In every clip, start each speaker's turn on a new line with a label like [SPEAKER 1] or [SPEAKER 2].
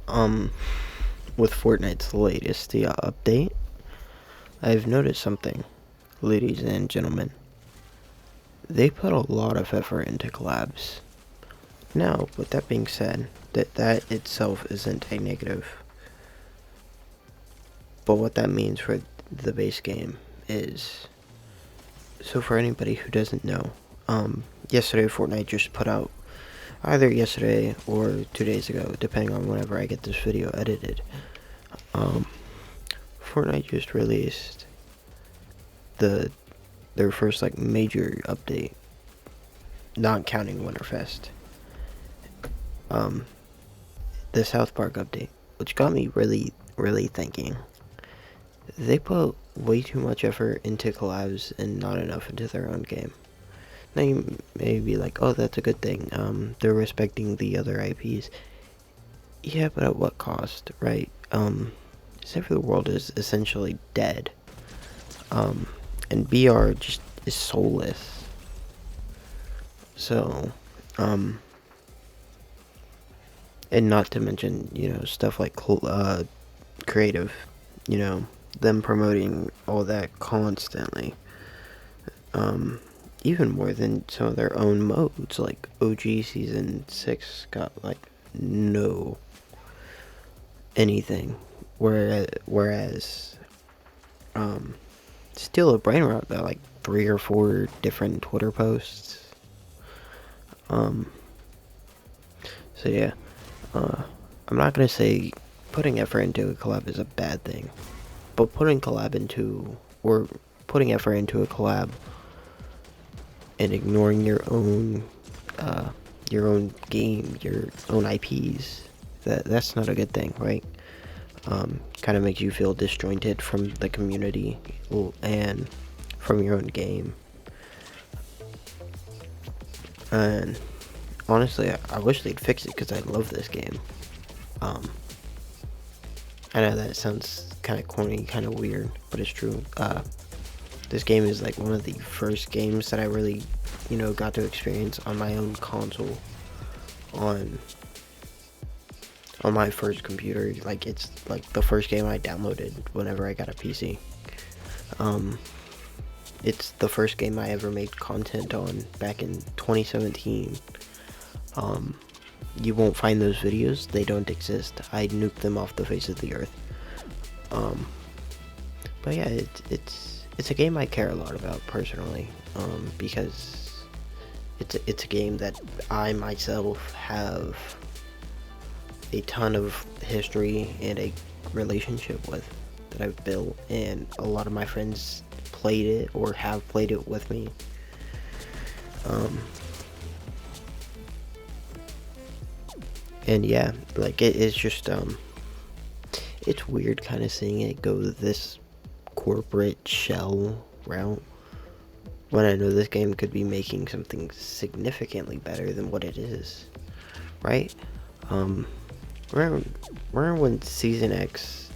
[SPEAKER 1] Um, with Fortnite's latest update, I've noticed something, ladies and gentlemen. They put a lot of effort into collabs. Now, with that being said, that itself isn't a negative. But what that means for the base game is, so for anybody who doesn't know, yesterday Fortnite just put out, either yesterday or 2 days ago, depending on whenever I get this video edited. Um, Fortnite just released their first like major update, not counting Winterfest. Um, the South Park update, which got me really thinking. They put way too much effort into collabs and not enough into their own game. Now you may be like, oh, that's a good thing. They're respecting the other IPs. Yeah, but at what cost, right? Save the World is essentially dead. And BR just is soulless. So, and not to mention, stuff like creative, them promoting all that constantly. Even more than some of their own modes, like OG Season 6 got like no anything. Whereas Steal a Brain Rot got like 3 or 4 different Twitter posts. So yeah, I'm not gonna say putting effort into a collab is a bad thing, but putting effort into a collab and ignoring your own game, your own IPs, that's not a good thing, right? Kind of makes you feel disjointed from the community and from your own game. And honestly, I wish they'd fix it because I love this game. I know that sounds kind of corny, kind of weird, but it's true. This game is like one of the first games that I really, got to experience on my own console, on my first computer. Like, it's like the first game I downloaded whenever I got a PC. It's the first game I ever made content on back in 2017. You won't find those videos, they don't exist. I nuked them off the face of the earth. But yeah, it's a game I care a lot about personally, because it's a game that I myself have a ton of history and a relationship with, that I've built, and a lot of my friends played it or have played it with me. And yeah, like it's just it's weird kind of seeing it go this corporate shell route when I know this game could be making something significantly better than what it is, right? Remember when Season X,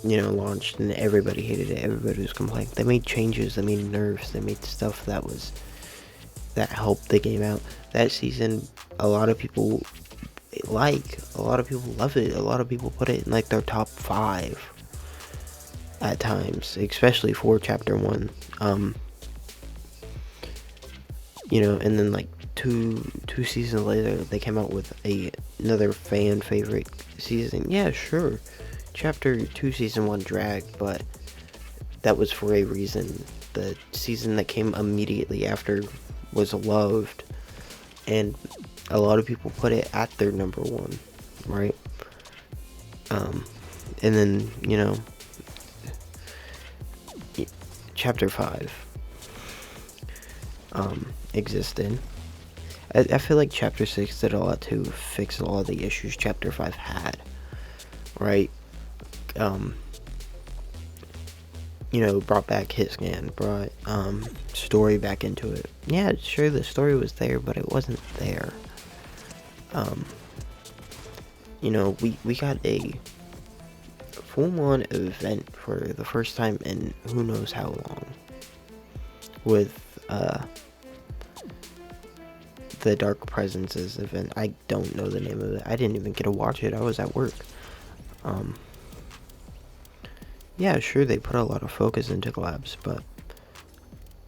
[SPEAKER 1] launched and everybody hated it, everybody was complaining. They made changes, they made nerfs, they made stuff that helped the game out. That season, a lot of people love it, a lot of people put it in like their top 5 at times, especially for Chapter 1. And then like two seasons later, they came out with another fan favorite season. Yeah, sure, Chapter 2 Season 1 dragged, but that was for a reason. The season that came immediately after was loved, and a lot of people put it at their number 1, right? And then, Chapter 5 existed. I feel like Chapter 6 did a lot to fix a lot of the issues Chapter 5 had, right? Brought back hit scan, brought story back into it. Yeah, sure, the story was there, but it wasn't there. We got a full-on event for the first time in who knows how long, with the Dark Presences event. I don't know the name of it. I didn't even get to watch it. I was at work. Yeah, sure, they put a lot of focus into collabs, but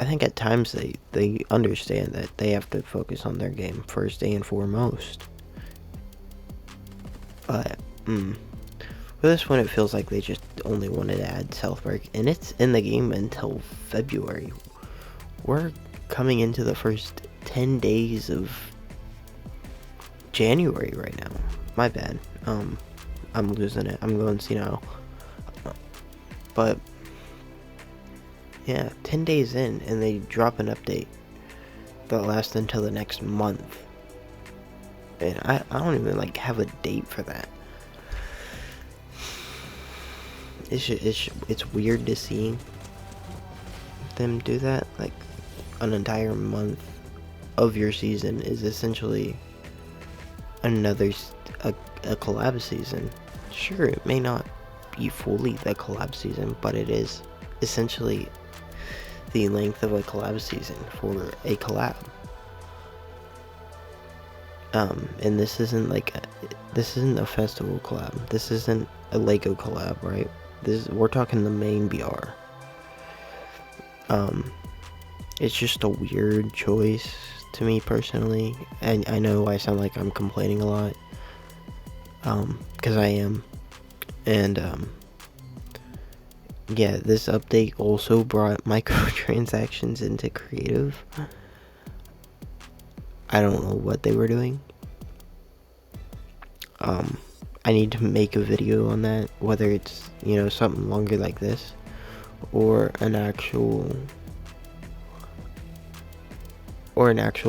[SPEAKER 1] I think at times they understand that they have to focus on their game first and foremost. But, for this one, it feels like they just only wanted to add South Park, and it's in the game until February. We're coming into the first 10 days of January right now. My bad. I'm losing it. I'm going senile. But yeah, 10 days in, and they drop an update that lasts until the next month. And I don't even like have a date for that. It's weird to see them do that. Like, an entire month of your season is essentially another a collab season. Sure, it may not be fully the collab season, but it is essentially the length of a collab season for a collab. And this isn't like this isn't a festival collab. This isn't a Lego collab, right? We're talking the main BR. It's just a weird choice to me personally, and I know I sound like I'm complaining a lot, because I am. And yeah, this update also brought microtransactions into creative. I don't know what they were doing. I need to make a video on that, whether it's, something longer like this, or an actual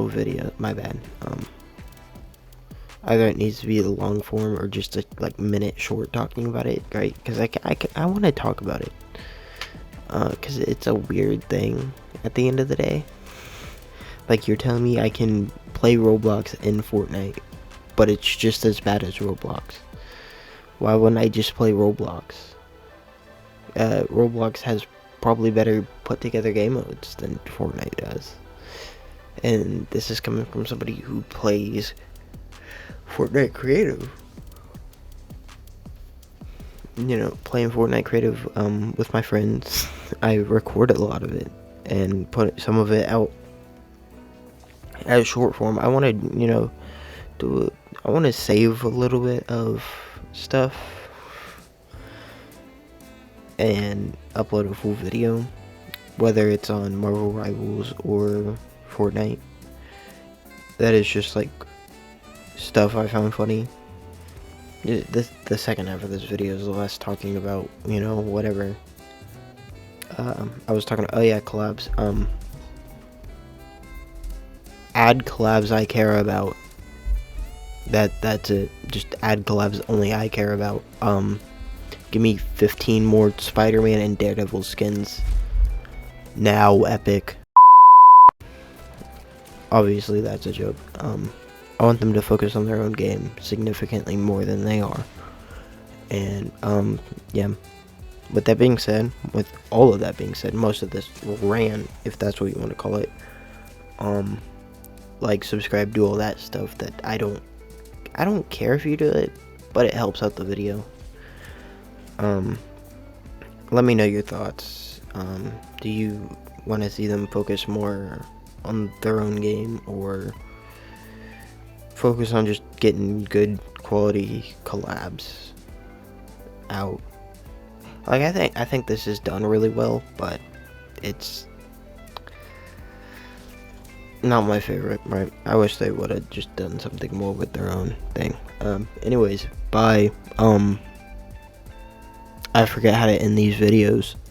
[SPEAKER 1] video. My bad. Either it needs to be a long form or just a minute short talking about it, right? Because I want to talk about it, because it's a weird thing at the end of the day. Like, you're telling me I can play Roblox in Fortnite, but it's just as bad as Roblox. Why wouldn't I just play Roblox? Roblox has probably better put together game modes than Fortnite does. And this is coming from somebody who plays Fortnite creative. Playing Fortnite creative with my friends. I record a lot of it and put some of it out as short form. I want to, I want to save a little bit of stuff and upload a full video, whether it's on Marvel Rivals or Fortnite. That is just stuff I found funny. The second half of this video is less talking about whatever. I was talking collabs. Add collabs I care about. That's it. Just add collabs only I care about. Give me 15 more Spider-Man and Daredevil skins. Now, Epic. Obviously, that's a joke. I want them to focus on their own game significantly more than they are. And, yeah. With all of that being said, most of this ran, if that's what you want to call it. Subscribe, do all that stuff that I don't care if you do it, but it helps out the video. Let me know your thoughts. Do you want to see them focus more on their own game, or focus on just getting good quality collabs out? I think this is done really well, but it's not my favorite, right? I wish they would have just done something more with their own thing. Anyways, bye. I forget how to end these videos.